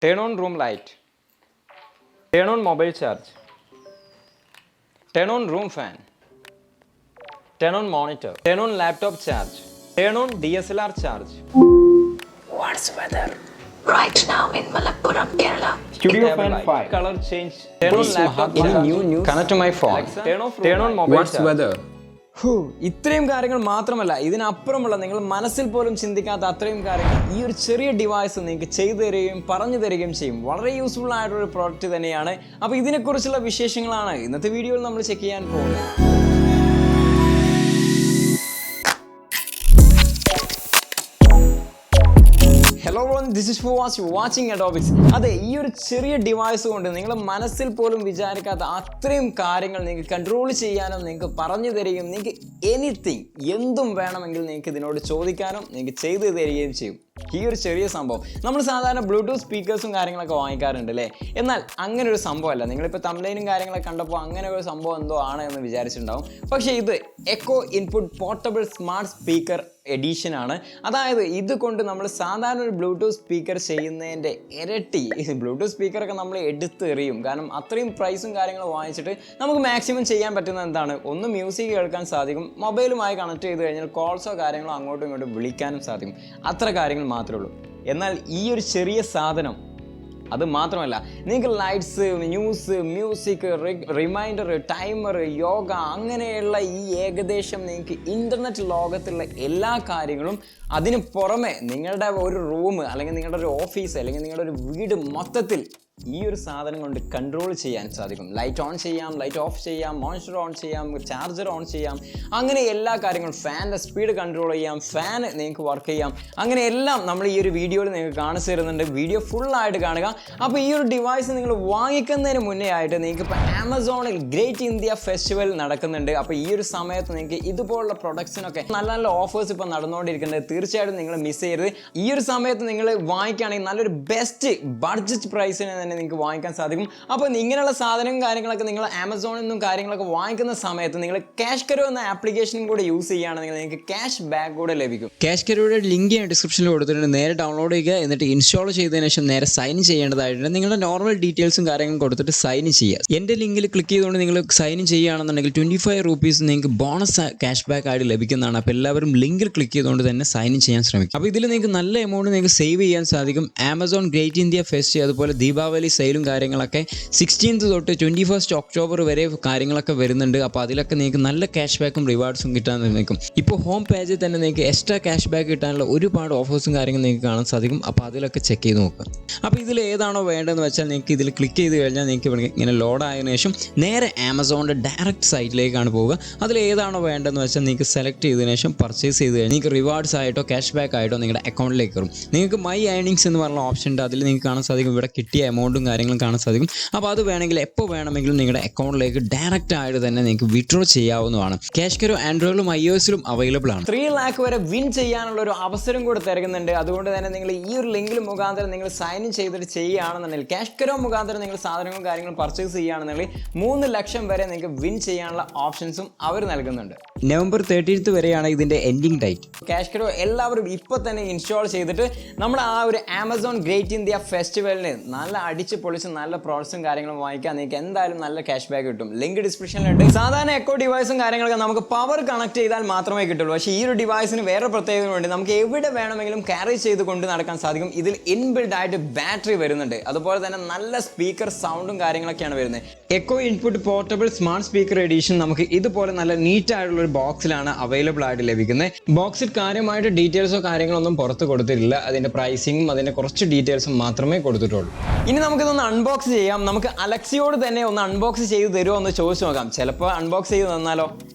Turn on room light. Turn on mobile charge. Turn on room fan. Turn on monitor. Turn on laptop charge. Turn on DSLR charge. What's weather right now in Malappuram, Kerala? Studio fan 5. Color change. Turn on laptop charge. new news? Connect to my phone. Alexa, turn on mobile What's charge. weather? ഇത്രയും കാര്യങ്ങൾ മാത്രമല്ല, ഇതിനപ്പുറമുള്ള നിങ്ങൾ മനസ്സിൽ പോലും ചിന്തിക്കാത്ത അത്രയും കാര്യങ്ങൾ ഈ ഒരു ചെറിയ ഡിവൈസ് നിങ്ങൾക്ക് ചെയ്തു തരികയും പറഞ്ഞു തരികയും ചെയ്യും. വളരെ യൂസ്ഫുൾ ആയിട്ടൊരു പ്രോഡക്റ്റ് തന്നെയാണ്. അപ്പോൾ ഇതിനെക്കുറിച്ചുള്ള വിശേഷങ്ങളാണ് ഇന്നത്തെ വീഡിയോയിൽ നമ്മൾ ചെക്ക് ചെയ്യാൻ പോകുന്നത്. Hello this is for watching ADOPIX. അതെ, ഈ ഒരു ചെറിയ ഡിവൈസ് കൊണ്ട് നിങ്ങൾ മനസ്സിൽ പോലും വിചാരിക്കാത്ത അത്രയും കാര്യങ്ങൾ നിങ്ങൾക്ക് കൺട്രോൾ ചെയ്യാനും നിങ്ങൾക്ക് പറഞ്ഞു തരികയും നിങ്ങൾക്ക് എനിത്തിങ് എന്തും വേണമെങ്കിൽ നിങ്ങൾക്ക് ഇതിനോട് ചോദിക്കാനും നിങ്ങൾക്ക് ചെയ്തു തരികയും ചെയ്യും. ഈ ഒരു ചെറിയ സംഭവം നമ്മൾ സാധാരണ ബ്ലൂടൂത്ത് സ്പീക്കേഴ്സും കാര്യങ്ങളൊക്കെ വാങ്ങിക്കാറുണ്ട് അല്ലേ? എന്നാൽ അങ്ങനെ ഒരു സംഭവമല്ല. നിങ്ങളിപ്പോൾ തംബ്ലൈനും കാര്യങ്ങളൊക്കെ കണ്ടപ്പോൾ അങ്ങനെ ഒരു സംഭവം എന്തോ ആണ് എന്ന് വിചാരിച്ചിട്ടുണ്ടാവും. പക്ഷേ ഇത് Echo Input portable smart speaker edition ആണ്. അതായത് ഇത് കൊണ്ട് നമ്മൾ സാധാരണ ഒരു ബ്ലൂടൂത്ത് സ്പീക്കർ ചെയ്യുന്നതിൻ്റെ ഇരട്ടി ബ്ലൂടൂത്ത് സ്പീക്കറൊക്കെ നമ്മൾ എടുത്ത് എറിയും. കാരണം അത്രയും പ്രൈസും കാര്യങ്ങളും വാങ്ങിച്ചിട്ട് നമുക്ക് മാക്സിമം ചെയ്യാൻ പറ്റുന്ന എന്താണ്, ഒന്ന് മ്യൂസിക് കേൾക്കാൻ സാധിക്കും, മൊബൈലുമായി കണക്ട് ചെയ്ത് കഴിഞ്ഞാൽ കോൾസോ കാര്യങ്ങളോ അങ്ങോട്ടും ഇങ്ങോട്ടും വിളിക്കാനും സാധിക്കും. അത്ര കാര്യങ്ങൾ മാത്രമേ ഉള്ളൂ. എന്നാൽ ഈ ഒരു ചെറിയ സാധനം അത് മാത്രമല്ല, നിങ്ങൾക്ക് lights, news, music, reminder, timer, yoga, അങ്ങനെയുള്ള ഈ ഏകദേശം നിങ്ങൾക്ക് ഇൻ്റർനെറ്റ് ലോകത്തുള്ള എല്ലാ കാര്യങ്ങളും അതിന് പുറമെ നിങ്ങളുടെ ഒരു റൂം അല്ലെങ്കിൽ നിങ്ങളുടെ ഒരു ഓഫീസ് അല്ലെങ്കിൽ നിങ്ങളുടെ ഒരു വീട് മൊത്തത്തിൽ ഈ ഒരു സാധനം കൊണ്ട് കൺട്രോൾ ചെയ്യാൻ സാധിക്കും. ലൈറ്റ് ഓൺ ചെയ്യാം, ലൈറ്റ് ഓഫ് ചെയ്യാം, മോണിറ്റർ ഓൺ ചെയ്യാം, ചാർജർ ഓൺ ചെയ്യാം, അങ്ങനെ എല്ലാ കാര്യങ്ങളും, ഫാനിൻ്റെ സ്പീഡ് കൺട്രോൾ ചെയ്യാം, ഫാൻ നിങ്ങൾക്ക് വർക്ക് ചെയ്യാം, അങ്ങനെ എല്ലാം നമ്മൾ ഈ ഒരു വീഡിയോയിൽ നിങ്ങൾക്ക് കാണിച്ചു തരുന്നുണ്ട്. വീഡിയോ ഫുള്ളായിട്ട് കാണുക. അപ്പോൾ ഈ ഒരു ഡിവൈസ് നിങ്ങൾ വാങ്ങിക്കുന്നതിന് മുന്നേ ആയിട്ട് നിങ്ങൾക്ക് ഇപ്പോൾ ആമസോണിൽ ഗ്രേറ്റ് ഇന്ത്യ ഫെസ്റ്റിവൽ നടക്കുന്നുണ്ട്. അപ്പോൾ ഈ ഒരു സമയത്ത് നിങ്ങൾക്ക് ഇതുപോലുള്ള പ്രൊഡക്ട്സിനൊക്കെ നല്ല നല്ല ഓഫേഴ്സ് ഇപ്പോൾ നടന്നുകൊണ്ടിരിക്കുന്നുണ്ട്. തീർച്ചയായിട്ടും നിങ്ങൾ മിസ് ചെയ്യരുത്. ഈ ഒരു സമയത്ത് നിങ്ങൾ വാങ്ങിക്കുകയാണെങ്കിൽ നല്ലൊരു ബെസ്റ്റ് ബഡ്ജറ്റ് പ്രൈസിന് തന്നെ നിങ്ങൾക്ക് വാങ്ങിക്കാൻ സാധിക്കും. അപ്പോൾ ഇങ്ങനെയുള്ള സാധനവും കാര്യങ്ങളൊക്കെ നിങ്ങൾ ആമസോണിൽ നിന്നും കാര്യങ്ങളൊക്കെ വാങ്ങിക്കുന്ന സമയത്ത് നിങ്ങൾ ക്യാഷ് കരോ എന്ന ആപ്ലിക്കേഷനും കൂടെ യൂസ് ചെയ്യുകയാണെങ്കിൽ നിങ്ങൾക്ക് ക്യാഷ് ബാക്ക് കൂടെ ലഭിക്കും. ക്യാഷ് കരോയുടെ ലിങ്ക് ഞാൻ ഡിസ്ക്രിപ്ഷനിൽ കൊടുത്തിട്ടുണ്ട്. നേരെ ഡൗൺലോഡ് ചെയ്യുക, എന്നിട്ട് ഇൻസ്റ്റാൾ ചെയ്തതിനു ശേഷം നേരെ സൈൻ ചെയ്യേണ്ടതായിട്ടുണ്ട്. നിങ്ങളുടെ നോർമൽ ഡീറ്റെയിൽസും കാര്യങ്ങളും കൊടുത്തിട്ട് സൈൻ ചെയ്യുക. എൻ്റെ ലിങ്കിൽ ക്ലിക്ക് ചെയ്തുകൊണ്ട് നിങ്ങൾ സൈൻ ചെയ്യുകയാണെന്നുണ്ടെങ്കിൽ 25 rupees നിങ്ങൾക്ക് ബോണസ് ക്യാഷ് ബാക്ക് ആയിട്ട് ലഭിക്കുന്നതാണ്. അപ്പോൾ എല്ലാവരും ലിങ്കിൽ ക്ലിക്ക് ചെയ്തുകൊണ്ട് തന്നെ സൈൻ ചെയ്യാൻ ശ്രമിക്കും. അപ്പോൾ ഇതിൽ നിങ്ങൾക്ക് നല്ല എമൗണ്ട് നിങ്ങൾക്ക് സേവ് ചെയ്യാൻ സാധിക്കും. ആമസോൺ ഗ്രേറ്റ് ഇന്ത്യ ഫെസ്റ്റ്, അതുപോലെ ദീപാവലി സെയിലും കാര്യങ്ങളൊക്കെ 16th തൊട്ട് 21st October വരെ കാര്യങ്ങളൊക്കെ വരുന്നുണ്ട്. അപ്പോൾ അതിലൊക്കെ നിങ്ങൾക്ക് നല്ല ക്യാഷ് ബാക്കും റിവാർഡ്സും കിട്ടാൻ നിൽക്കും. ഇപ്പോൾ ഹോം പേജിൽ തന്നെ നിങ്ങൾക്ക് എക്സ്ട്രാ ക്യാഷ് ബാക്ക് കിട്ടാനുള്ള ഒരുപാട് ഓഫേഴ്സും കാര്യങ്ങളും നിങ്ങൾക്ക് കാണാൻ സാധിക്കും. അപ്പോൾ അതിലൊക്കെ ചെക്ക് ചെയ്ത് നോക്കുക. അപ്പോൾ ഇതിൽ ഏതാണോ വേണ്ടതെന്ന് വെച്ചാൽ നിങ്ങൾക്ക് ഇതിൽ ക്ലിക്ക് ചെയ്ത് കഴിഞ്ഞാൽ നിങ്ങൾക്ക് ഇങ്ങനെ ലോഡ് ആയതിനു ശേഷം നേരെ ആമസോണിൻ്റെ ഡയറക്റ്റ് സൈറ്റിലേക്കാണ് പോവുക. അതിൽ ഏതാണോ വേണ്ടതെന്ന് വെച്ചാൽ നിങ്ങൾക്ക് സെലക്ട് ചെയ്തതിനു ശേഷം പർച്ചേസ് ചെയ്ത് കഴിഞ്ഞാൽ നിങ്ങൾക്ക് റിവാർഡ്സ് ആയിട്ടോ ക്യാഷ് ബാക്ക് ആയിട്ടോ നിങ്ങളുടെ അക്കൗണ്ടിലേക്ക് കയറും. നിങ്ങൾക്ക് മൈ ഏണിങ്സ് എന്ന് പറഞ്ഞ ഓപ്ഷൻ ഉണ്ട്. അതിൽ നിങ്ങൾക്ക് കാണാൻ സാധിക്കും ഇവിടെ കിട്ടിയ എമൗണ്ടും കാര്യങ്ങളും കാണാൻ സാധിക്കും. അപ്പോൾ അത് വേണമെങ്കിൽ എപ്പോൾ വേണമെങ്കിലും നിങ്ങളുടെ അക്കൗണ്ടിലേക്ക് ഡയറക്റ്റ് ആയിട്ട് തന്നെ നിങ്ങൾക്ക് വിഡ്രോ ചെയ്യാവുന്നതാണ്. ക്യാഷ് കരോ ആൻഡ്രോയിഡിലും iOS-ലും അവൈലബിൾ ആണ്. 3 lakh വരെ വിൻ ചെയ്യാനുള്ള ഒരു അവസരം കൂടെ തരുന്നുണ്ട്. അതുകൊണ്ട് തന്നെ നിങ്ങൾ ഈ ഒരു ലിങ്കിൽ മുഖാന്തരം നിങ്ങൾ സൈൻ ഇൻ ചെയ്തിട്ട് ചെയ്യുകയാണെന്നുണ്ടെങ്കിൽ, ക്യാഷ് കരോ മുഖാന്തരം നിങ്ങൾ സാധനങ്ങളും കാര്യങ്ങളും പർച്ചേസ് ചെയ്യുകയാണെന്നുണ്ടെങ്കിൽ 3 ലക്ഷം വരെ നിങ്ങൾക്ക് വിൻ ചെയ്യാനുള്ള ഓപ്ഷൻസും അവർ നൽകുന്നുണ്ട്. November 30th വരെയാണ് ഇതിൻ്റെ എൻഡിങ് ഡേറ്റ്. ക്യാഷ് കരോ എല്ലാവരും ഇപ്പോൾ തന്നെ ഇൻസ്റ്റാൾ ചെയ്തിട്ട് നമ്മുടെ ആ ഒരു ആമസോൺ ഗ്രേറ്റ് ഇന്ത്യ ഫെസ്റ്റിവലിന് നല്ല അടിച്ച് പൊളിച്ച് നല്ല പ്രോഡക്ട്സും കാര്യങ്ങളും വാങ്ങിക്കാൻ നിങ്ങൾക്ക് എന്തായാലും നല്ല ക്യാഷ് ബാക്ക് കിട്ടും. ലിങ്ക് ഡിസ്ക്രിപ്ഷനിലുണ്ട്. സാധാരണ എക്കോ ഡിവൈസും കാര്യങ്ങളൊക്കെ നമുക്ക് പവർ കണക്ട് ചെയ്താൽ മാത്രമേ കിട്ടുള്ളൂ. പക്ഷേ ഈ ഒരു ഡിവൈസിന് വേറെ പ്രത്യേകത ഉണ്ട്. നമുക്ക് എവിടെ വേണമെങ്കിലും ക്യാരി ചെയ്ത് കൊണ്ട് നടക്കാൻ സാധിക്കും. ഇതിൽ ഇൻബിൽഡ് ആയിട്ട് ബാറ്ററി വരുന്നുണ്ട്. അതുപോലെ തന്നെ നല്ല സ്പീക്കർ സൗണ്ടും കാര്യങ്ങളൊക്കെയാണ് വരുന്നത്. Echo Input portable smart speaker edition നമുക്ക് ഇതുപോലെ നല്ല നീറ്റ് ആയിട്ടുള്ള ഒരു ബോക്സിലാണ് അവൈലബിൾ ആയിട്ട് ലഭിക്കുന്നത്. ബോക്സിൽ കാര്യമായിട്ട് ഡീറ്റെയിൽസോ കാര്യങ്ങളൊന്നും പുറത്ത് കൊടുത്തിട്ടില്ല. അതിൻ്റെ പ്രൈസിങ്ങും അതിൻ്റെ കുറച്ച് ഡീറ്റെയിൽസും മാത്രമേ കൊടുത്തിട്ടുള്ളൂ. ഇനി നമുക്കിതൊന്ന് അൺബോക്സ് ചെയ്യാം. നമുക്ക് അലക്സയോട് തന്നെ ഒന്ന് അൺബോക്സ് ചെയ്ത് തരുമോ എന്ന് ചോദിച്ചു നോക്കാം. ചിലപ്പോൾ അൺബോക്സ് ചെയ്ത് തന്നാലോ.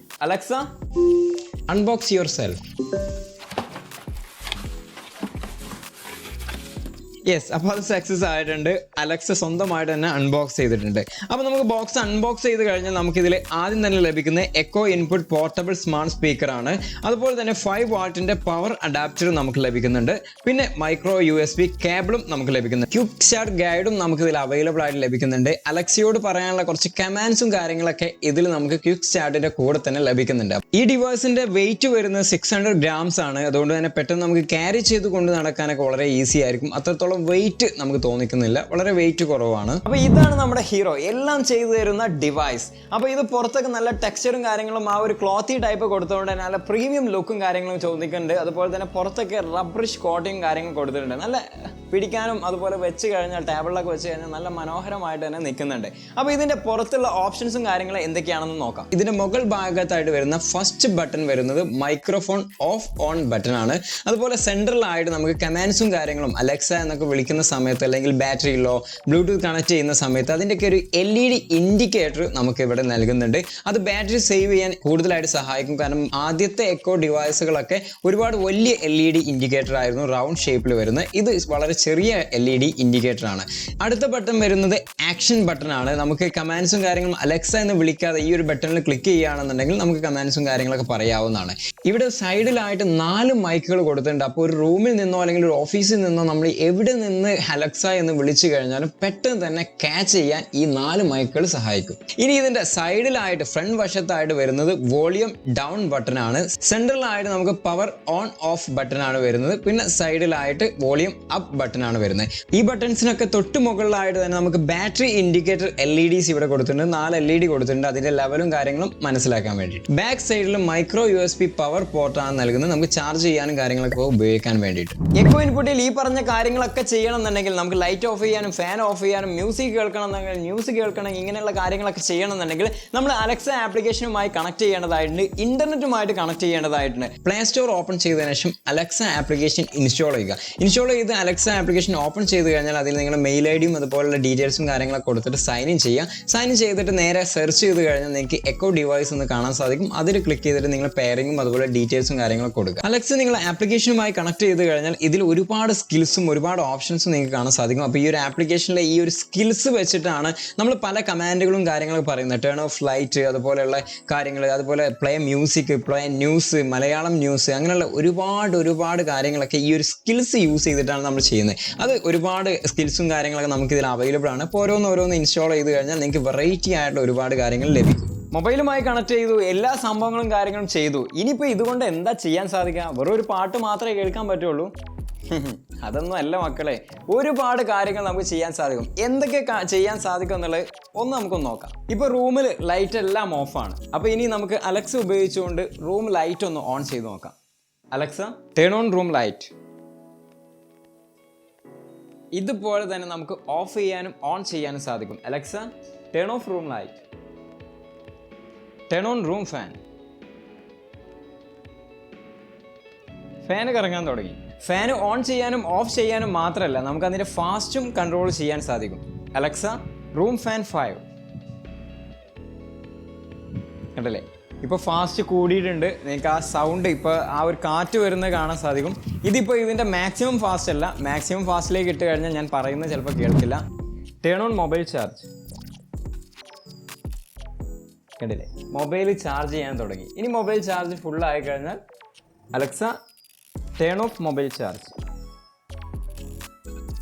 Alexa, unbox yourself. Yes, അപ്പോൾ അത് സക്സസ് ആയിട്ടുണ്ട്. അലക്സ സ്വന്തമായിട്ട് തന്നെ അൺബോക്സ് ചെയ്തിട്ടുണ്ട്. അപ്പോൾ നമുക്ക് ബോക്സ് അൺബോക്സ് ചെയ്ത് കഴിഞ്ഞാൽ നമുക്കിതിൽ ആദ്യം തന്നെ ലഭിക്കുന്ന എക്കോ ഇൻപുട്ട് പോർട്ടബിൾ സ്മാർട്ട് സ്പീക്കറാണ്. അതുപോലെ തന്നെ 5 watt പവർ അഡാപ്റ്റർ നമുക്ക് ലഭിക്കുന്നുണ്ട്. പിന്നെ മൈക്രോ USB കേബിളും നമുക്ക് ലഭിക്കുന്നുണ്ട്. ക്വിക്ക് സ്റ്റാർട്ട് ഗൈഡും നമുക്കിതിൽ അവൈലബിൾ ആയിട്ട് ലഭിക്കുന്നുണ്ട്. അലക്സയോട് പറയാനുള്ള കുറച്ച് കമാൻഡ്സും കാര്യങ്ങളൊക്കെ ഇതിൽ നമുക്ക് ക്വിക്ക് സ്റ്റാർട്ടിൻ്റെ കൂടെ തന്നെ ലഭിക്കുന്നുണ്ട്. ഈ ഡിവൈസിൻ്റെ വെയിറ്റ് വരുന്നത് 600 grams ആണ്. അതുകൊണ്ട് തന്നെ പെട്ടെന്ന് നമുക്ക് ക്യാരി ചെയ്ത് കൊണ്ട് നടക്കാനൊക്കെ വളരെ ഈസി ആയിരിക്കും. അത്രത്തോളം അത്രത്തോളം വെയിറ്റ് നമുക്ക് തോന്നിക്കുന്നില്ല, വളരെ വെയിറ്റ് കുറവാണ്. അപ്പോൾ ഇതാണ് നമ്മുടെ ഹീറോ, എല്ലാം ചെയ്തു തരുന്ന ഡിവൈസ്. അപ്പോൾ ഇത് പുറത്തൊക്കെ നല്ല ടെക്സ്ചറും കാര്യങ്ങളും ആ ഒരു ക്ലോത്തി ടൈപ്പ് കൊടുത്തുകൊണ്ട് തന്നെ നല്ല പ്രീമിയം ലുക്കും കാര്യങ്ങളും ചോദിക്കുന്നുണ്ട്. അതുപോലെ തന്നെ പുറത്തൊക്കെ റബ്ബറിഷ് കോട്ടിങ് കാര്യങ്ങൾ കൊടുത്തിട്ടുണ്ട്. നല്ല പിടിക്കാനും അതുപോലെ വെച്ച് കഴിഞ്ഞാൽ ടേബിളിലൊക്കെ വെച്ച് കഴിഞ്ഞാൽ നല്ല മനോഹരമായിട്ട് തന്നെ നിൽക്കുന്നുണ്ട്. അപ്പോൾ ഇതിൻ്റെ പുറത്തുള്ള ഓപ്ഷൻസും കാര്യങ്ങളും എന്തൊക്കെയാണെന്ന് നോക്കാം. ഇതിൻ്റെ മുകൾ ഭാഗത്തായിട്ട് വരുന്ന ഫസ്റ്റ് ബട്ടൺ വരുന്നത് മൈക്രോഫോൺ ഓഫ് ഓൺ ബട്ടൺ ആണ്. അതുപോലെ സെൻട്രലായിട്ട് നമുക്ക് കമാൻഡ്സും കാര്യങ്ങളും അലക്സ എന്നൊക്കെ വിളിക്കുന്ന സമയത്ത് അല്ലെങ്കിൽ ബാറ്ററി ലോ ബ്ലൂടൂത്ത് കണക്ട് ചെയ്യുന്ന സമയത്ത് അതിൻ്റെയൊക്കെ ഒരു LED ഇൻഡിക്കേറ്റർ നമുക്ക് ഇവിടെ നൽകുന്നുണ്ട്. അത് ബാറ്ററി സേവ് ചെയ്യാൻ കൂടുതലായിട്ട് സഹായിക്കും. കാരണം ആദ്യത്തെ എക്കോ ഡിവൈസുകളൊക്കെ ഒരുപാട് വലിയ LED ഇൻഡിക്കേറ്റർ ആയിരുന്നു, റൗണ്ട് ഷേപ്പിൽ വരുന്നത്. ഇത് വളരെ ചെറിയ LED ഇൻഡിക്കേറ്റർ ആണ്. അടുത്ത ബട്ടൺ വരുന്നത് ആക്ഷൻ ബട്ടൺ ആണ്. നമുക്ക് കമാൻഡ്സും കാര്യങ്ങളും അലക്സ എന്ന് വിളിക്കാതെ ഈ ഒരു ബട്ടണിൽ ക്ലിക്ക് ചെയ്യുകയാണെന്നുണ്ടെങ്കിൽ നമുക്ക് കമാൻഡ്സും കാര്യങ്ങളൊക്കെ പറയാവുന്നതാണ്. ഇവിടെ സൈഡിലായിട്ട് 4 മൈക്കുകൾ കൊടുത്തിട്ടുണ്ട്. അപ്പോൾ ഒരു റൂമിൽ നിന്നോ അല്ലെങ്കിൽ ഒരു ഓഫീസിൽ നിന്നോ നമ്മൾ എവിടെ നിന്ന് അലക്സ എന്ന് വിളിച്ചു കഴിഞ്ഞാലും പെട്ടെന്ന് തന്നെ ക്യാച്ച് ചെയ്യാൻ ഈ 4 മൈക്കുകൾ സഹായിക്കും. ഇനി ഇതിന്റെ സൈഡിലായിട്ട് ഫ്രണ്ട് വശത്തായിട്ട് വരുന്നത് വോളിയം ഡൗൺ ബട്ടൺ ആണ്. സെൻട്രലായിട്ട് നമുക്ക് പവർ ഓൺ ഓഫ് ബട്ടൺ ആണ് വരുന്നത്. പിന്നെ സൈഡിലായിട്ട് വോളിയം അപ്പ് ബട്ടൺ ആണ് വരുന്നത്. ഈ ബട്ടൺസിനൊക്കെ തൊട്ട് മുകളിലായിട്ട് തന്നെ നമുക്ക് ബാറ്ററി ഇൻഡിക്കേറ്റർ LEDs ഇവിടെ കൊടുത്തിട്ടുണ്ട്. 4 LED കൊടുത്തിട്ടുണ്ട്, അതിന്റെ ലെവലും കാര്യങ്ങളും മനസ്സിലാക്കാൻ വേണ്ടിയിട്ട്. ബാക്ക് സൈഡിൽ മൈക്രോ USB പവർ പോർട്ടാണ് നൽകുന്നത്, നമുക്ക് ചാർജ് ചെയ്യാനും കാര്യങ്ങളൊക്കെ ഉപയോഗിക്കാൻ വേണ്ടിയിട്ട്. എക്കോ ഇൻപുട്ടിൽ ഈ പറഞ്ഞ കാര്യങ്ങളൊക്കെ ചെയ്യണമെന്നുണ്ടെങ്കിൽ നമുക്ക് ലൈറ്റ് ഓഫ് ചെയ്യാനും ഫാൻ ഓഫ് ചെയ്യാനും മ്യൂസിക് കേൾക്കണമെന്നുണ്ടെങ്കിൽ മ്യൂസിക് കേൾക്കണമെങ്കിൽ ഇങ്ങനെയുള്ള കാര്യങ്ങളൊക്കെ ചെയ്യണമെന്നുണ്ടെങ്കിൽ നമ്മൾ അലക്സ ആപ്ലിക്കേഷനുമായി കണക്ട് ചെയ്യേണ്ടതായിട്ടുണ്ട്, ഇന്റർനെറ്റുമായിട്ട് കണക്ട് ചെയ്യേണ്ടതായിട്ടുണ്ട്. പ്ലേ സ്റ്റോർ ഓപ്പൺ ചെയ്തതിനു ശേഷം അലക്സ ആപ്ലിക്കേഷൻ ഇൻസ്റ്റാൾ ചെയ്യുക. ഇൻസ്റ്റാൾ ചെയ്ത് അലക്സ ആപ്ലിക്കേഷൻ ഓപ്പൺ ചെയ്ത് കഴിഞ്ഞാൽ അതിൽ നിങ്ങളുടെ മെയിൽ ഐഡിയും അതുപോലുള്ള ഡീറ്റെയിൽസും കാര്യങ്ങളൊക്കെ കൊടുത്തിട്ട് സൈൻ ഇൻ ചെയ്യുക. സൈൻ ഇൻ ചെയ്തിട്ട് നേരെ സെർച്ച് ചെയ്ത് കഴിഞ്ഞാൽ നിങ്ങൾക്ക് എക്കോ ഡിവൈസ് എന്ന് കാണാൻ സാധിക്കും. അതിൽ ക്ലിക്ക് ചെയ്തിട്ട് നിങ്ങൾ പെയറിങ്ങും അതുപോലെ ഡീറ്റെയിൽസും കാര്യങ്ങളൊക്കെ കൊടുക്കുക. അലക്സ നിങ്ങൾ ആപ്ലിക്കേഷനുമായി കണക്ട് ചെയ്ത് കഴിഞ്ഞാൽ ഇതിൽ ഒരുപാട് സ്കിൽസും ഒരുപാട് ഓപ്ഷൻസും നിങ്ങൾക്ക് കാണാൻ സാധിക്കും. അപ്പോൾ ഈ ഒരു ആപ്ലിക്കേഷനിലെ ഈ ഒരു സ്കിൽസ് വെച്ചിട്ടാണ് നമ്മൾ പല കമാൻഡുകളും കാര്യങ്ങളൊക്കെ പറയുന്നത്. ടേൺ ഓഫ് ലൈറ്റ് അതുപോലെയുള്ള കാര്യങ്ങൾ, അതുപോലെ play music, play news, Malayalam news, അങ്ങനെയുള്ള ഒരുപാട് കാര്യങ്ങളൊക്കെ ഈ ഒരു സ്കിൽസ് യൂസ് ചെയ്തിട്ടാണ് നമ്മൾ ചെയ്യുന്നത്. അത് ഒരുപാട് സ്കിൽസും കാര്യങ്ങളൊക്കെ നമുക്ക് ഇതിൽ അവൈലബിൾ ആണ്. അപ്പോൾ ഓരോന്ന് ഇൻസ്റ്റാൾ ചെയ്ത് കഴിഞ്ഞാൽ നിങ്ങൾക്ക് വെറൈറ്റി ആയിട്ടുള്ള ഒരുപാട് കാര്യങ്ങൾ ലഭിക്കും. മൊബൈലുമായി കണക്ട് ചെയ്തു, എല്ലാ സംഭവങ്ങളും കാര്യങ്ങളും ചെയ്തു. ഇനിയിപ്പോൾ ഇതുകൊണ്ട് എന്താ ചെയ്യാൻ സാധിക്കുക? വെറും ഒരു പാട്ട് മാത്രമേ കേൾക്കാൻ പറ്റുള്ളൂ? അതൊന്നും അല്ല മക്കളെ, ഒരുപാട് കാര്യങ്ങൾ നമുക്ക് ചെയ്യാൻ സാധിക്കും. എന്തൊക്കെ ചെയ്യാൻ സാധിക്കും എന്നുള്ളത് ഒന്ന് നമുക്കൊന്ന് നോക്കാം. ഇപ്പോൾ റൂമിൽ ലൈറ്റ് എല്ലാം ഓഫാണ്. അപ്പോൾ ഇനി നമുക്ക് അലക്സ ഉപയോഗിച്ചുകൊണ്ട് റൂം ലൈറ്റ് ഒന്ന് ഓൺ ചെയ്ത് നോക്കാം. Alexa turn on room light. ഇതുപോലെ തന്നെ നമുക്ക് ഓഫ് ചെയ്യാനും ഓൺ ചെയ്യാനും സാധിക്കും. Alexa turn of room light. Turn on room fan. Fan കറങ്ങാൻ തുടങ്ങി. ഫാന് ഓൺ ചെയ്യാനും ഓഫ് ചെയ്യാനും മാത്രമല്ല നമുക്ക് അതിൻ്റെ ഫാസ്റ്റും കൺട്രോൾ ചെയ്യാൻ സാധിക്കും. Alexa room fan 5. കണ്ടല്ലേ, ഇപ്പോൾ ഫാസ്റ്റ് കൂടിയിട്ടുണ്ട്. നിങ്ങൾക്ക് ആ സൗണ്ട് ഇപ്പോൾ ആ ഒരു കാറ്റ് വരുന്നത് കാണാൻ സാധിക്കും. ഇതിപ്പോൾ ഇതിൻ്റെ മാക്സിമം ഫാസ്റ്റ് അല്ല, മാക്സിമം ഫാസ്റ്റിലേക്ക് ഇട്ട് കഴിഞ്ഞാൽ ഞാൻ പറയുന്നത് ചിലപ്പോൾ കേൾക്കില്ല. Turn on mobile charge. കണ്ടില്ലേ, മൊബൈൽ ചാർജ് ചെയ്യാൻ തുടങ്ങി. ഇനി മൊബൈൽ ചാർജ് ഫുൾ ആയി കഴിഞ്ഞാൽ Alexa turn of mobile charge.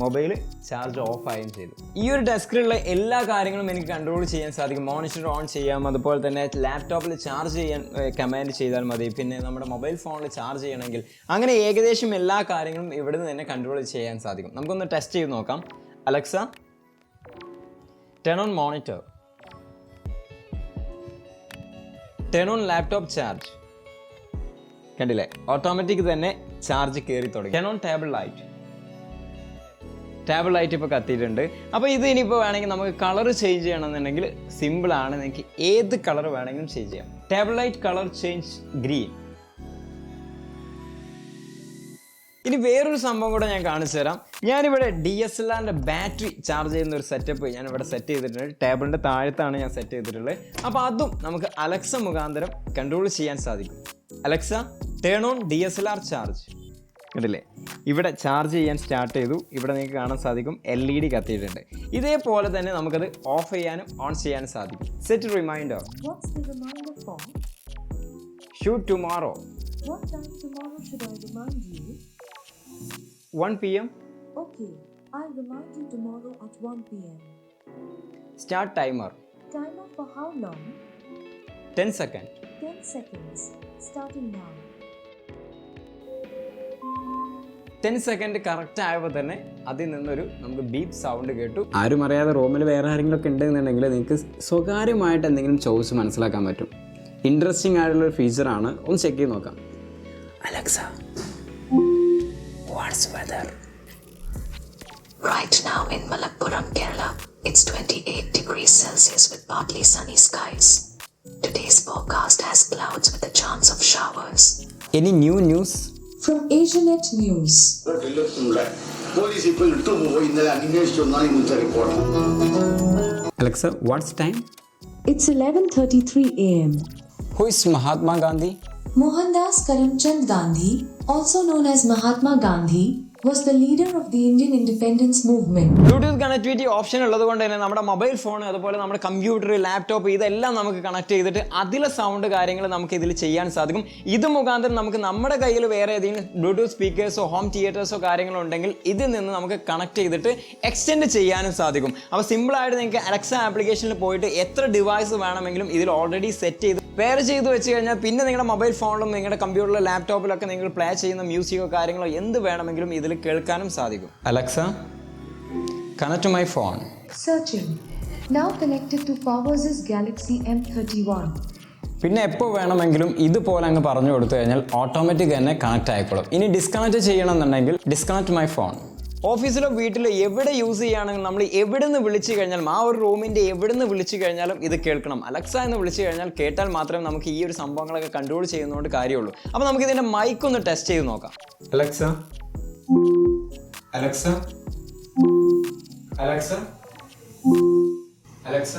Mobile charge of ആയും ചെയ്തു. ഈ ഒരു ഡെസ്കിലുള്ള എല്ലാ കാര്യങ്ങളും എനിക്ക് കൺട്രോൾ ചെയ്യാൻ സാധിക്കും. മോണിറ്റർ ഓൺ ചെയ്യാം, അതുപോലെ തന്നെ ലാപ്ടോപ്പിൽ ചാർജ് ചെയ്യാൻ കമാൻഡ് ചെയ്താൽ മതി. പിന്നെ നമ്മുടെ മൊബൈൽ ഫോണിൽ ചാർജ് ചെയ്യണമെങ്കിൽ അങ്ങനെ ഏകദേശം എല്ലാ കാര്യങ്ങളും ഇവിടെ നിന്ന് തന്നെ കൺട്രോൾ ചെയ്യാൻ സാധിക്കും. നമുക്കൊന്ന് ടെസ്റ്റ് ചെയ്ത് നോക്കാം. Alexa turn on monitor. Turn on laptop charge. കണ്ടില്ലേ, ഓട്ടോമാറ്റിക് തന്നെ ചാർജ് കയറി തുടങ്ങി. Turn on table light. Table light ഇപ്പോൾ കത്തിയിട്ടുണ്ട്. അപ്പോൾ ഇത് ഇനിയിപ്പോൾ വേണമെങ്കിൽ നമുക്ക് കളർ ചേഞ്ച് ചെയ്യണമെന്നുണ്ടെങ്കിൽ സിമ്പിളാണ്. നിങ്ങൾക്ക് ഏത് കളർ വേണമെങ്കിലും ചേഞ്ച് ചെയ്യാം. Table light colour change green. ഇനി വേറൊരു സംഭവം കൂടെ ഞാൻ കാണിച്ചു തരാം. ഞാനിവിടെ DSLRൻ്റെ ബാറ്ററി ചാർജ് ചെയ്യുന്ന ഒരു സെറ്റപ്പ് ഞാനിവിടെ സെറ്റ് ചെയ്തിട്ടുണ്ട്. ടേബിളിൻ്റെ താഴത്താണ് ഞാൻ സെറ്റ് ചെയ്തിട്ടുള്ളത്. അപ്പോൾ അതും നമുക്ക് അലക്സ മുഖാന്തരം കൺട്രോൾ ചെയ്യാൻ സാധിക്കും. Alexa turn on DSLR charge. കണ്ടില്ലേ, ഇവിടെ ചാർജ് ചെയ്യാൻ സ്റ്റാർട്ട് ചെയ്തു. ഇവിടെ നിങ്ങൾക്ക് കാണാൻ സാധിക്കും LED കത്തിയിട്ടുണ്ട്. ഇതേപോലെ തന്നെ നമുക്കത് ഓഫ് ചെയ്യാനും ഓൺ ചെയ്യാനും സാധിക്കും. Set reminder. Shoot tomorrow. What time tomorrow should I remind you? 1 PM. Okay, I'll remind you tomorrow at 1 PM. Start timer. Timer for how long? 10 seconds. 10 seconds. Starting now. 10 second correct ആയപ്പോൾ തന്നെ അതിൽ നിന്നൊരു നമുക്ക് beep sound കേട്ടു. ആരും അറിയാതെ റൂമിൽ വേറെ ആരെങ്കിലും ഒക്കെ ഉണ്ടെന്നുണ്ടെങ്കിൽ നിങ്ങൾക്ക് സ്വകാര്യമായിട്ട് എന്തെങ്കിലും ചോദിച്ച് മനസ്സിലാക്കാൻ പറ്റും. ഇൻട്രസ്റ്റിംഗ് ആയിട്ടുള്ളൊരു ഫീച്ചറാണ്. ഒന്ന് ചെക്ക് ചെയ്ത് നോക്കാം. Alexa, what's weather? Right now in Malappuram, Kerala, it's 28 degrees Celsius with partly sunny skies. Today's forecast has clouds with a chance of showers. Any new news? From Asianet News. Police ഇപ്പോൾ ഇട്ടുപോയി ഇന്നലെ അന്വേഷിച്ചു ഒന്നാണ് ഇന്നത്തെ report. Alexa, what's time? It's 11:33 a.m. Who is Mahatma Gandhi? Mohandas Karamchand Gandhi, also known as Mahatma Gandhi, was the leader of the Indian independence movement. Bluetooth connectivity option ഉള്ളത് കൊണ്ട് തന്നെ നമ്മുടെ mobile phone അതുപോലെ നമ്മുടെ computer, laptop ഇതെല്ലാം നമുക്ക് connect ചെയ്തിട്ട് അതിലെ സൗണ്ട് കാര്യങ്ങൾ നമുക്ക് ഇതിൽ ചെയ്യാൻ സാധിക്കും. ഇത് മുഖാന്തരം നമുക്ക് നമ്മുടെ കയ്യിൽ വേറെ ഏതെങ്കിലും ബ്ലൂടൂത്ത് സ്പീക്കേഴ്സോ ഹോം തിയേറ്റേഴ്സോ കാര്യങ്ങളോ ഉണ്ടെങ്കിൽ ഇതിൽ നിന്ന് നമുക്ക് കണക്ട് ചെയ്തിട്ട് എക്സ്റ്റെൻഡ് ചെയ്യാനും സാധിക്കും. അപ്പോൾ സിമ്പിളായിട്ട് നിങ്ങൾക്ക് അലക്സ ആപ്ലിക്കേഷനിൽ പോയിട്ട് എത്ര ഡിവൈസ് വേണമെങ്കിലും ഇതിൽ ഓൾറെഡി സെറ്റ് ചെയ്ത് പെയർ ചെയ്ത് വെച്ച് കഴിഞ്ഞാൽ പിന്നെ നിങ്ങളുടെ മൊബൈൽ ഫോണിലും നിങ്ങളുടെ കമ്പ്യൂട്ടറിലും ലാപ്ടോപ്പിലൊക്കെ നിങ്ങൾ പ്ലേ ചെയ്യുന്ന മ്യൂസിക്കോ കാര്യങ്ങളോ എന്ത് വേണമെങ്കിലും ഇതിൽ കേൾക്കാനും സാധിക്കും. Alexa, connect to my phone. Searching. Now connected to Powers' Galaxy M31. പിന്നെ എപ്പോൾ വേണമെങ്കിലും ഇതുപോലെ അങ്ങ് പറഞ്ഞു കൊടുത്തു കഴിഞ്ഞാൽ ഓട്ടോമാറ്റിക് തന്നെ കണക്ട് ആയിക്കോളും. ഇനി ഡിസ്കണക്ട് ചെയ്യണമെന്നുണ്ടെങ്കിൽ ഡിസ്കണക്ട് മൈ ഫോൺ. ഓഫീസിലോ വീട്ടിലോ എവിടെ യൂസ് ചെയ്യുകയാണെങ്കിൽ നമ്മൾ എവിടെ നിന്ന് വിളിച്ചു കഴിഞ്ഞാലും ആ ഒരു റൂമിൻ്റെ എവിടെ നിന്ന് വിളിച്ചു കഴിഞ്ഞാലും ഇത് കേൾക്കണം. അലക്സ എന്ന് വിളിച്ചു കഴിഞ്ഞാൽ കേട്ടാൽ മാത്രമേ നമുക്ക് ഈ ഒരു സംഭവങ്ങളൊക്കെ കൺട്രോൾ ചെയ്യുന്നതുകൊണ്ട് കാര്യമുള്ളൂ. അപ്പോൾ നമുക്ക് ഇതിൻ്റെ മൈക്ക് ഒന്ന് ടെസ്റ്റ് ചെയ്ത് നോക്കാം. Alexa, Alexa, Alexa, Alexa.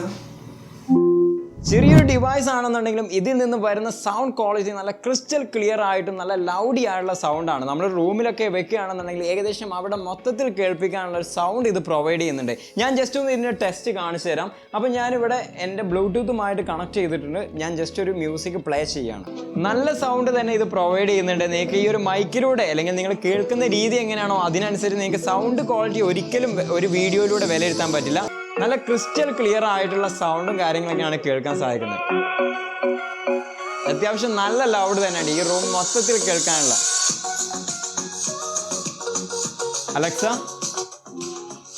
ചെറിയൊരു ഡിവൈസ് ആണെന്നുണ്ടെങ്കിലും ഇതിൽ നിന്ന് വരുന്ന സൗണ്ട് ക്വാളിറ്റി നല്ല ക്രിസ്റ്റൽ ക്ലിയർ ആയിട്ടും നല്ല ലൗഡി ആയിട്ടുള്ള സൗണ്ടാണ്. നമ്മൾ റൂമിലൊക്കെ വെക്കുകയാണെന്നുണ്ടെങ്കിൽ ഏകദേശം അവിടെ മൊത്തത്തിൽ കേൾപ്പിക്കാനുള്ള ഒരു സൗണ്ട് ഇത് പ്രൊവൈഡ് ചെയ്യുന്നുണ്ട്. ഞാൻ ജസ്റ്റ് ഒന്ന് ഇതിൻ്റെ ടെസ്റ്റ് കാണിച്ചു തരാം. അപ്പോൾ ഞാനിവിടെ എൻ്റെ ബ്ലൂടൂത്തുമായിട്ട് കണക്ട് ചെയ്തിട്ടുണ്ട്. ഞാൻ ജസ്റ്റ് ഒരു മ്യൂസിക് പ്ലേ ചെയ്യുകയാണ്. നല്ല സൗണ്ട് തന്നെ ഇത് പ്രൊവൈഡ് ചെയ്യുന്നുണ്ട്. നിങ്ങൾക്ക് ഈ ഒരു മൈക്കിലൂടെ അല്ലെങ്കിൽ നിങ്ങൾ കേൾക്കുന്ന രീതി എങ്ങനെയാണോ അതിനനുസരിച്ച് നിങ്ങൾക്ക് സൗണ്ട് ക്വാളിറ്റി ഒരിക്കലും ഒരു വീഡിയോയിലൂടെ വിലയിരുത്താൻ പറ്റില്ല. നല്ല ക്രിസ്റ്റൽ ക്ലിയർ ആയിട്ടുള്ള സൗണ്ടും കാര്യങ്ങളൊക്കെയാണ് കേൾക്കാൻ സാധിക്കുന്നത്. അത്യാവശ്യം നല്ല ലൗഡ് തന്നെയാണ് ഈ റൂം മൊത്തത്തിൽ കേൾക്കാനുള്ള. Alexa,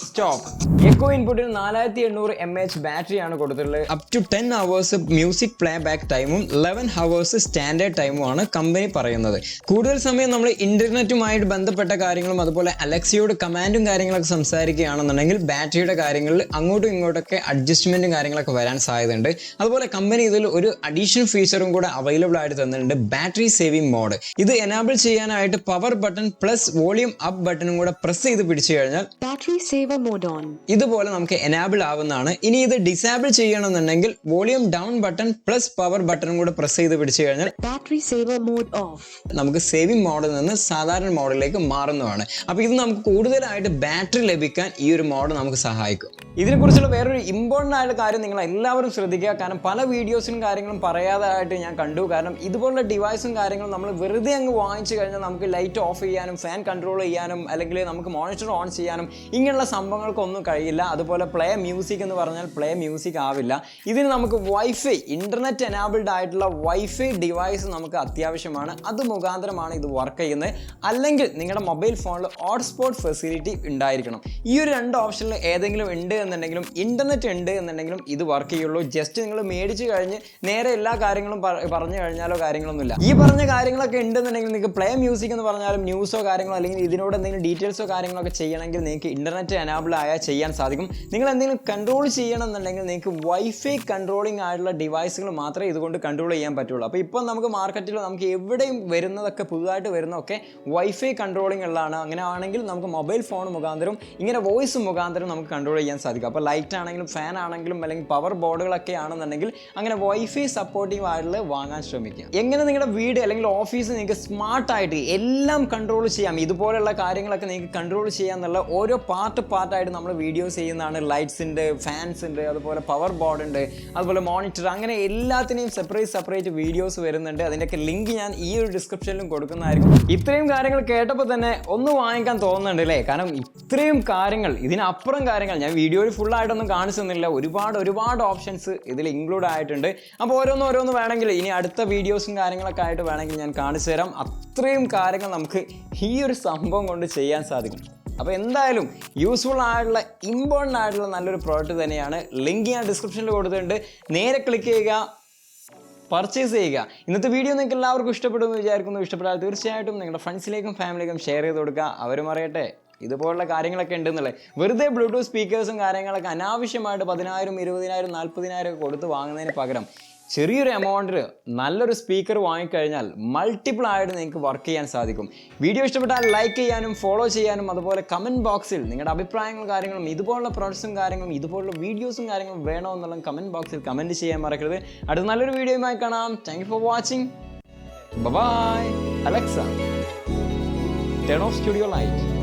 stop. എക്കോ ഇൻപുട്ടിൽ 4800 mAh ബാറ്ററിയാണ് കൊടുത്തിട്ടുള്ളത്. Up to 10 hours music playback ടൈമും 11 hours സ്റ്റാൻഡേർഡ് ടൈമുമാണ് കമ്പനി പറയുന്നത്. കൂടുതൽ സമയം നമ്മൾ ഇന്റർനെറ്റുമായിട്ട് ബന്ധപ്പെട്ട കാര്യങ്ങളും അതുപോലെ അലക്സയോട് കമാൻഡും കാര്യങ്ങളൊക്കെ സംസാരിക്കുകയാണെന്നുണ്ടെങ്കിൽ ബാറ്ററിയുടെ കാര്യങ്ങളിൽ അങ്ങോട്ടും ഇങ്ങോട്ടൊക്കെ അഡ്ജസ്റ്റ്മെന്റും കാര്യങ്ങളൊക്കെ വരാൻ സാധ്യതയുണ്ട്. അതുപോലെ കമ്പനി ഇതിൽ ഒരു അഡീഷണൽ ഫീച്ചറും കൂടെ അവൈലബിൾ ആയിട്ട് തന്നിട്ടുണ്ട്, ബാറ്ററി സേവിംഗ് മോഡ്. ഇത് എനാബിൾ ചെയ്യാനായിട്ട് power button plus volume up ബട്ടണും കൂടെ പ്രസ് ചെയ്ത് പിടിച്ചു കഴിഞ്ഞാൽ ബാറ്ററി സേവർ മോഡ് ഓൺ ഇതുപോലെ നമുക്ക് എനാബിൾ ആവുന്നതാണ്. ഇനി ഇത് ഡിസേബിൾ ചെയ്യണമെന്നുണ്ടെങ്കിൽ volume down button plus power ബട്ടണും കൂടെ പ്രസ് ചെയ്ത് പിടിച്ചു കഴിഞ്ഞാൽ ബാറ്ററി സേവർ മോഡ് ഓഫ് നമുക്ക് സേവിംഗ് മോഡിൽ നിന്ന് സാധാരണ മോഡിലേക്ക് മാറുന്നതാണ്. അപ്പോൾ ഇത് നമുക്ക് കൂടുതലായിട്ട് ബാറ്ററി ലഭിക്കാൻ ഈ ഒരു മോഡ് നമുക്ക് സഹായിക്കും. ഇതിനെക്കുറിച്ചുള്ള വേറൊരു ഇമ്പോർട്ടൻ്റ് ആയിട്ടുള്ള കാര്യം നിങ്ങൾ എല്ലാവരും ശ്രദ്ധിക്കുക. കാരണം പല വീഡിയോസിനും കാര്യങ്ങളും പറയാതായിട്ട് ഞാൻ കണ്ടു. കാരണം ഇതുപോലുള്ള ഡിവൈസും കാര്യങ്ങളും നമ്മൾ വെറുതെ അങ്ങ് വാങ്ങിച്ചു കഴിഞ്ഞാൽ നമുക്ക് ലൈറ്റ് ഓഫ് ചെയ്യാനും ഫാൻ കൺട്രോൾ ചെയ്യാനും അല്ലെങ്കിൽ നമുക്ക് മോണിറ്റർ ഓൺ ചെയ്യാനും ഇങ്ങനെയുള്ള സംഭവങ്ങൾക്കൊന്നും കഴിയില്ല. അതുപോലെ പ്ലേ മ്യൂസിക് എന്ന് പറഞ്ഞാൽ പ്ലേ മ്യൂസിക് ആവില്ല. ഇതിന് നമുക്ക് വൈഫൈ, ഇൻ്റർനെറ്റ് എനാബിൾഡ് ആയിട്ടുള്ള വൈഫൈ ഡിവൈസ് നമുക്ക് അത്യാവശ്യമാണ്. അത് മുഖാന്തരമാണ് ഇത് വർക്ക് ചെയ്യുന്നത്. അല്ലെങ്കിൽ നിങ്ങളുടെ മൊബൈൽ ഫോണിൽ ഹോട്ട്സ്പോട്ട് ഫെസിലിറ്റി ഉണ്ടായിരിക്കണം. ഈ ഒരു രണ്ട് ഓപ്ഷനിൽ ഏതെങ്കിലും ഉണ്ട് എന്നുണ്ടെങ്കിലും ഇൻ്റർനെറ്റ് ഉണ്ട് എന്നുണ്ടെങ്കിലും ഇത് വർക്ക് ചെയ്യുള്ളൂ. ജസ്റ്റ് നിങ്ങൾ മേടിച്ച് കഴിഞ്ഞ് നേരെ എല്ലാ കാര്യങ്ങളും പറഞ്ഞു കഴിഞ്ഞാലോ കാര്യങ്ങളൊന്നുമില്ല. ഈ പറഞ്ഞ കാര്യങ്ങളൊക്കെ ഉണ്ടെന്നുണ്ടെങ്കിൽ നിങ്ങൾക്ക് പ്ലേ മ്യൂസിക് എന്ന് പറഞ്ഞാലും ന്യൂസോ കാര്യങ്ങളോ അല്ലെങ്കിൽ ഇതിനോട് എന്തെങ്കിലും ഡീറ്റെയിൽസോ കാര്യങ്ങളൊക്കെ ചെയ്യണമെങ്കിൽ നിങ്ങൾക്ക് ഇൻ്റർനെറ്റ് എനാബിൾ ആയാൽ ചെയ്യാൻ സാധിക്കും. നിങ്ങൾ എന്തെങ്കിലും കൺട്രോൾ ചെയ്യണം എന്നുണ്ടെങ്കിൽ നിങ്ങൾക്ക് വൈഫൈ കൺട്രോളിംഗ് ആയിട്ടുള്ള ഡിവൈസുകൾ മാത്രമേ ഇതുകൊണ്ട് കൺട്രോൾ ചെയ്യാൻ പറ്റുള്ളൂ. അപ്പോൾ ഇപ്പോൾ നമുക്ക് മാർക്കറ്റിൽ നമുക്ക് എവിടെയും വരുന്നതൊക്കെ പുതുതായിട്ട് വരുന്നതൊക്കെ വൈഫൈ കൺട്രോളിംഗ് ഉള്ളതാണ്. അങ്ങനെ ആണെങ്കിൽ നമുക്ക് മൊബൈൽ ഫോൺ മുഖാന്തരം ഇങ്ങനെ വോയിസ് മുഖാന്തരം നമുക്ക് കൺട്രോൾ ചെയ്യാൻ സാധിക്കും. അപ്പോൾ ലൈറ്റ് ആണെങ്കിലും ഫാൻ ആണെങ്കിലും അല്ലെങ്കിൽ പവർ ബോർഡുകളൊക്കെ ആണെന്നുണ്ടെങ്കിൽ അങ്ങനെ വൈഫൈ സപ്പോർട്ടീവ് ആയിട്ടുള്ള വാങ്ങാൻ ശ്രമിക്കുക. എങ്ങനെ നിങ്ങളുടെ വീട് അല്ലെങ്കിൽ ഓഫീസ് നിങ്ങൾക്ക് സ്മാർട്ടായിട്ട് എല്ലാം കൺട്രോൾ ചെയ്യാം, ഇതുപോലെയുള്ള കാര്യങ്ങളൊക്കെ നിങ്ങൾക്ക് കൺട്രോൾ ചെയ്യാന്നുള്ള ഓരോ പാർട്ടായിട്ട് നമ്മൾ വീഡിയോസ് ചെയ്യുന്നതാണ്. ലൈറ്റ്സ് ഉണ്ട്, ഫാൻസ് ഉണ്ട്, അതുപോലെ പവർ ബോർഡ് ഉണ്ട്, അതുപോലെ മോണിറ്റർ, അങ്ങനെ എല്ലാത്തിനെയും സെപ്പറേറ്റ് വീഡിയോസ് വരുന്നുണ്ട്. അതിൻ്റെയൊക്കെ ലിങ്ക് ഞാൻ ഈ ഒരു ഡിസ്ക്രിപ്ഷനിലും കൊടുക്കുന്നതായിരിക്കും. ഇത്രയും കാര്യങ്ങൾ കേട്ടപ്പോൾ തന്നെ ഒന്ന് വാങ്ങിക്കാൻ തോന്നുന്നുണ്ട് അല്ലേ? കാരണം ഇത്രയും കാര്യങ്ങൾ, ഇതിനപ്പുറം കാര്യങ്ങൾ ഞാൻ വീഡിയോയിൽ ഫുള്ളായിട്ടൊന്നും കാണിച്ചു തന്നില്ല. ഒരുപാട് ഓപ്ഷൻസ് ഇതിൽ ഇൻക്ലൂഡ് ആയിട്ടുണ്ട്. അപ്പോൾ ഓരോന്ന് വേണമെങ്കിൽ ഇനി അടുത്ത വീഡിയോസും കാര്യങ്ങളൊക്കെ ആയിട്ട് വേണമെങ്കിൽ ഞാൻ കാണിച്ചു തരാം. അത്രയും കാര്യങ്ങൾ നമുക്ക് ഈ ഒരു സംഭവം കൊണ്ട് ചെയ്യാൻ സാധിക്കും. അപ്പോൾ എന്തായാലും യൂസ്ഫുൾ ആയിട്ടുള്ള ഇമ്പോർട്ടൻ്റ് ആയിട്ടുള്ള നല്ലൊരു പ്രോഡക്റ്റ് തന്നെയാണ്. ലിങ്ക് ഞാൻ ഡിസ്ക്രിപ്ഷനിൽ കൊടുത്തിട്ടുണ്ട്. നേരെ ക്ലിക്ക് ചെയ്യുക, പർച്ചേസ് ചെയ്യുക. ഇന്നത്തെ വീഡിയോ നിങ്ങൾക്ക് എല്ലാവർക്കും ഇഷ്ടപ്പെടുമെന്ന് വിചാരിക്കുന്നു. ഇഷ്ടപ്പെട്ടാൽ തീർച്ചയായിട്ടും നിങ്ങളുടെ ഫ്രണ്ട്സിലേക്കും ഫാമിലിക്കും ഷെയർ ചെയ്ത് കൊടുക്കുക. അവരും അറിയട്ടെ ഇതുപോലുള്ള കാര്യങ്ങളൊക്കെ ഉണ്ടെന്നുള്ളത്. വെറുതെ ബ്ലൂടൂത്ത് സ്പീക്കേഴ്സും കാര്യങ്ങളൊക്കെ അനാവശ്യമായിട്ട് 10,000, 20,000, 40,000 ഒക്കെ കൊടുത്ത് വാങ്ങുന്നതിന് പകരം ചെറിയൊരു എമൗണ്ടിൽ നല്ലൊരു സ്പീക്കർ വാങ്ങിക്കഴിഞ്ഞാൽ മൾട്ടിപ്പിൾ ആയിട്ട് നിങ്ങൾക്ക് വർക്ക് ചെയ്യാൻ സാധിക്കും. വീഡിയോ ഇഷ്ടപ്പെട്ടാൽ ലൈക്ക് ചെയ്യാനും ഫോളോ ചെയ്യാനും അതുപോലെ കമൻറ്റ് ബോക്സിൽ നിങ്ങളുടെ അഭിപ്രായങ്ങളും കാര്യങ്ങളും ഇതുപോലുള്ള പ്രോഡക്ട്സും കാര്യങ്ങളും ഇതുപോലുള്ള വീഡിയോസും കാര്യങ്ങളും വേണോ എന്നുള്ള കമൻറ്റ് ബോക്സിൽ കമൻറ്റ് ചെയ്യാൻ മറക്കരുത്. അടുത്ത നല്ലൊരു വീഡിയോയുമായി കാണാം. Thank you for watching. Bye. Alexa, turn off studio light.